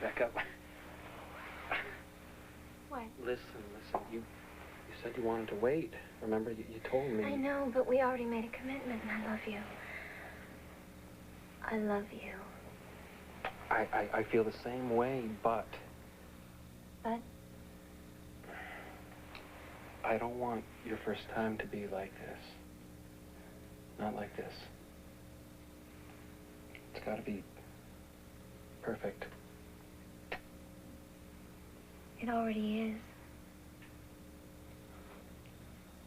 Rebecca. What? Listen. You said you wanted to wait. Remember, you told me. I know, but we already made a commitment, and I love you. I love you. I feel the same way, but... But? I don't want your first time to be like this. Not like this. It's gotta be perfect. It already is.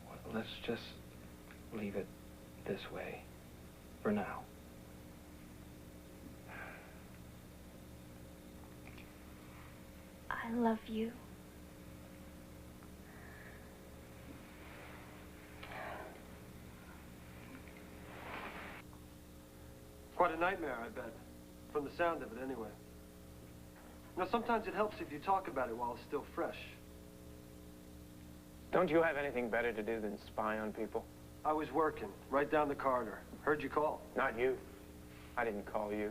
Well, let's just leave it this way for now. I love you. Quite a nightmare, I bet. From the sound of it, anyway. You know, sometimes it helps if you talk about it while it's still fresh. Don't you have anything better to do than spy on people? I was working, right down the corridor. Heard you call. Not you. I didn't call you.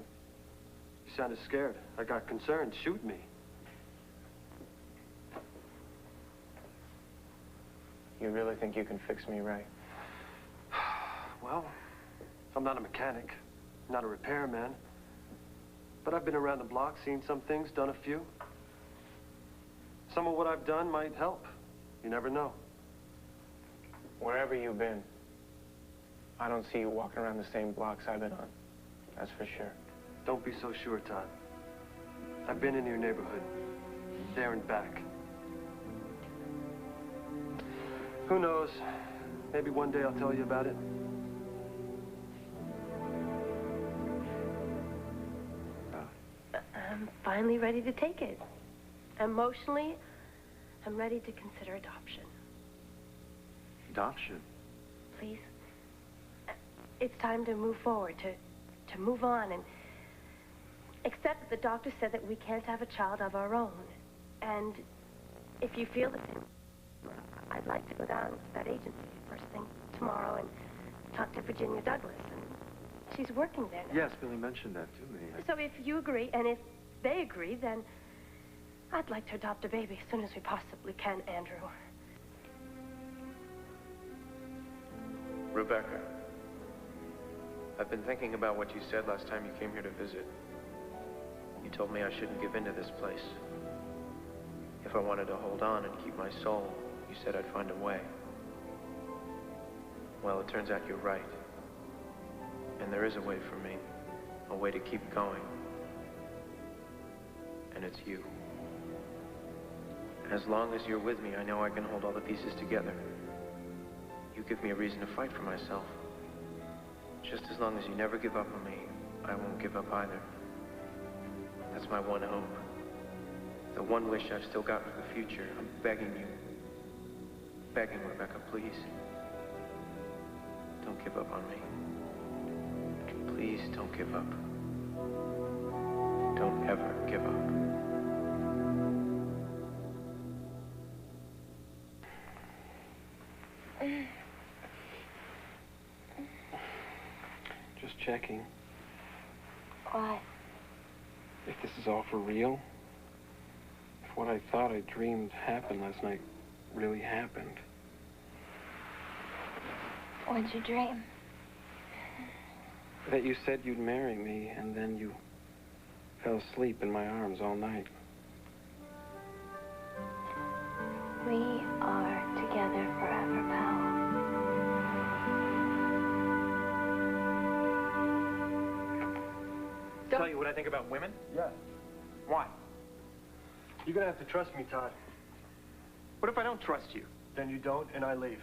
You sounded scared. I got concerned. Shoot me. You really think you can fix me right? Well, I'm not a mechanic, not a repairman. But I've been around the block, seen some things, done a few. Some of what I've done might help. You never know. Wherever you've been, I don't see you walking around the same blocks I've been on. That's for sure. Don't be so sure, Todd. I've been in your neighborhood, there and back. Who knows? Maybe one day I'll tell you about it. I'm finally ready to take it. Emotionally, I'm ready to consider adoption. Adoption? Please. It's time to move forward, to move on and accept that the doctor said that we can't have a child of our own. And if you feel the same, I'd like to go down to that agency first thing tomorrow and talk to Virginia Douglas. And she's working there now. Yes, Billy mentioned that to me. So if you agree, and if they agree, then I'd like to adopt a baby as soon as we possibly can, Andrew. Rebecca, I've been thinking about what you said last time you came here to visit. You told me I shouldn't give in to this place. If I wanted to hold on and keep my soul, you said I'd find a way. Well, it turns out you're right. And there is a way for me, a way to keep going. And it's you. As long as you're with me, I know I can hold all the pieces together. You give me a reason to fight for myself. Just as long as you never give up on me, I won't give up either. That's my one hope. The one wish I've still got for the future. I'm begging you. Begging, Rebecca, please. Don't give up on me. Please don't give up. Don't ever give up. Just checking. What? If this is all for real. If what I thought I dreamed happened last night really happened. What'd you dream? That you said you'd marry me, and then you fell asleep in my arms all night. We are together forever, Powell. Tell you what I think about women? Yeah. Why? You're gonna have to trust me, Todd. What if I don't trust you? Then you don't, and I leave.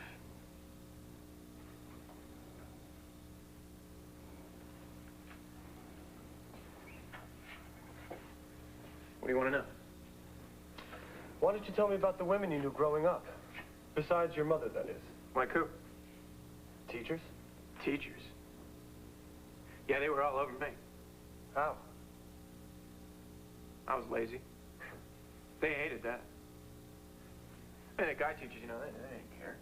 What do you want to know? Why don't you tell me about the women you knew growing up? Besides your mother, that is. Like who? Teachers? Teachers. Yeah, they were all over me. How? I was lazy. They hated that. I mean, the guy teachers, you know, they didn't care.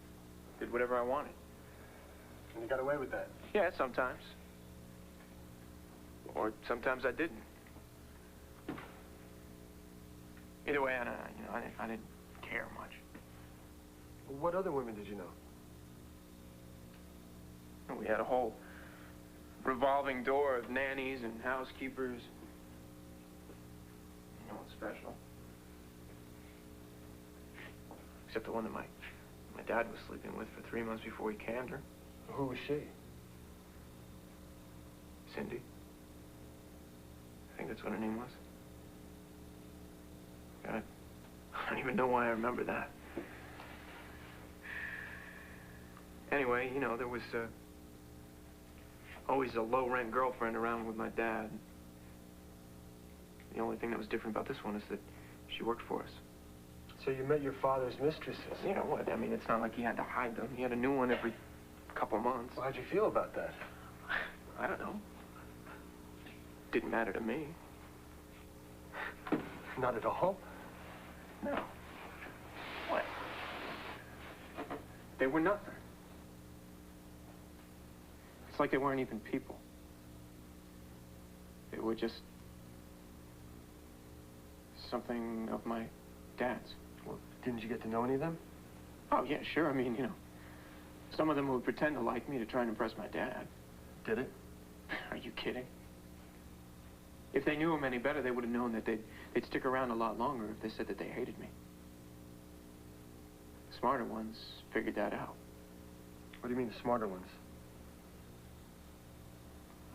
Did whatever I wanted. And you got away with that? Yeah, sometimes. Or sometimes I didn't. Either way, I didn't care much. What other women did you know? We had a whole revolving door of nannies and housekeepers. No one special. Except the one that my dad was sleeping with for 3 months before he canned her. Who was she? Cindy. I think that's what her name was. God, I don't even know why I remember that. Anyway, you know, there was always a low-rent girlfriend around with my dad. The only thing that was different about this one is that she worked for us. So you met your father's mistresses? Yeah, what? I mean, it's not like he had to hide them. He had a new one every couple months. Well, how'd you feel about that? I don't know. Didn't matter to me. Not at all? No. What? They were nothing. It's like they weren't even people. They were just something of my dad's. Well, didn't you get to know any of them? Oh, yeah, sure. I mean, you know, some of them would pretend to like me to try and impress my dad. Did it? Are you kidding? If they knew him any better, they would have known that they'd stick around a lot longer if they said that they hated me. The smarter ones figured that out. What do you mean, the smarter ones?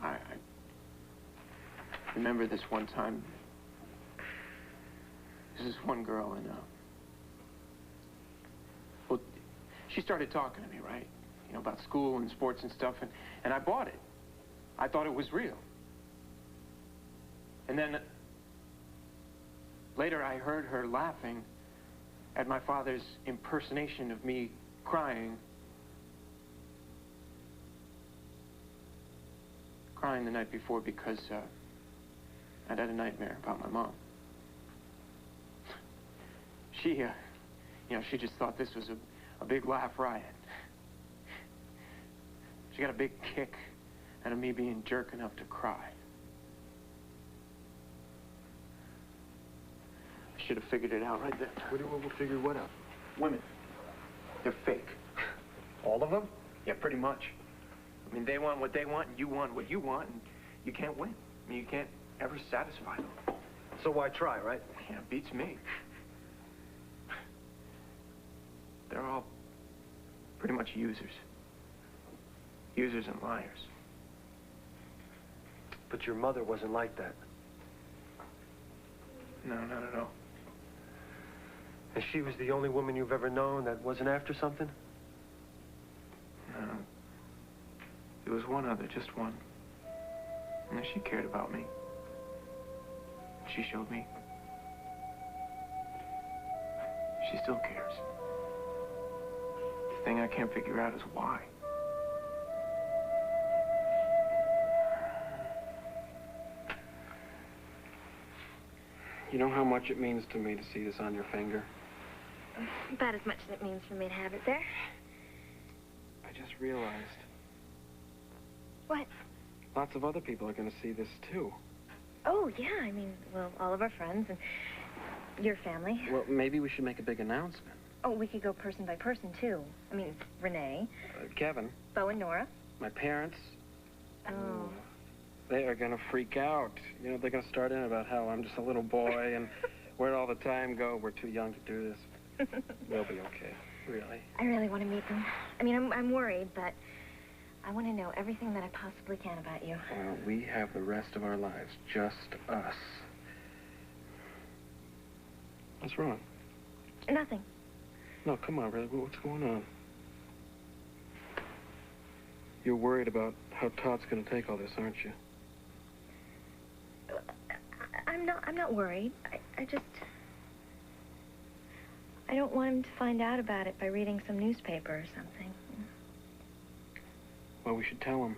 I remember this one time. There's this one girl, and, well, she started talking to me, right? You know, about school and sports and stuff, and I bought it. I thought it was real. And then later I heard her laughing at my father's impersonation of me crying. Crying the night before because I'd had a nightmare about my mom. She, you know, she just thought this was a big laugh riot. She got a big kick out of me being jerk enough to cry. I should have figured it out right then. We'll figure what out? Women. They're fake. All of them? Yeah, pretty much. I mean, they want what they want, and you want what you want, and you can't win. I mean, you can't ever satisfy them. So why try, right? Yeah, it beats me. They're all pretty much users. Users and liars. But your mother wasn't like that. No, not at all. And she was the only woman you've ever known that wasn't after something? No. There was one other, just one. And she cared about me. She showed me. She still cares. The thing I can't figure out is why. You know how much it means to me to see this on your finger? About as much as it means for me to have it there. I just realized What? lots of other people are going to see this, too. Oh, yeah, I mean, well, all of our friends and your family. Well, maybe we should make a big announcement. Oh, we could go person by person, too. I mean, Renee, Kevin, Bo and Nora. my parents, Oh. they are going to freak out. You know, they're going to start in about how I'm just a little boy and where'd all the time go? We're too young to do this. They'll be okay, really. I really want to meet them. I mean, I'm worried, but I want to know everything that I possibly can about you. Well, we have the rest of our lives, just us. What's wrong? Nothing. No, come on, really, what's going on? You're worried about how Todd's going to take all this, aren't you? I'm not worried. I don't want him to find out about it by reading some newspaper or something. Well, we should tell him.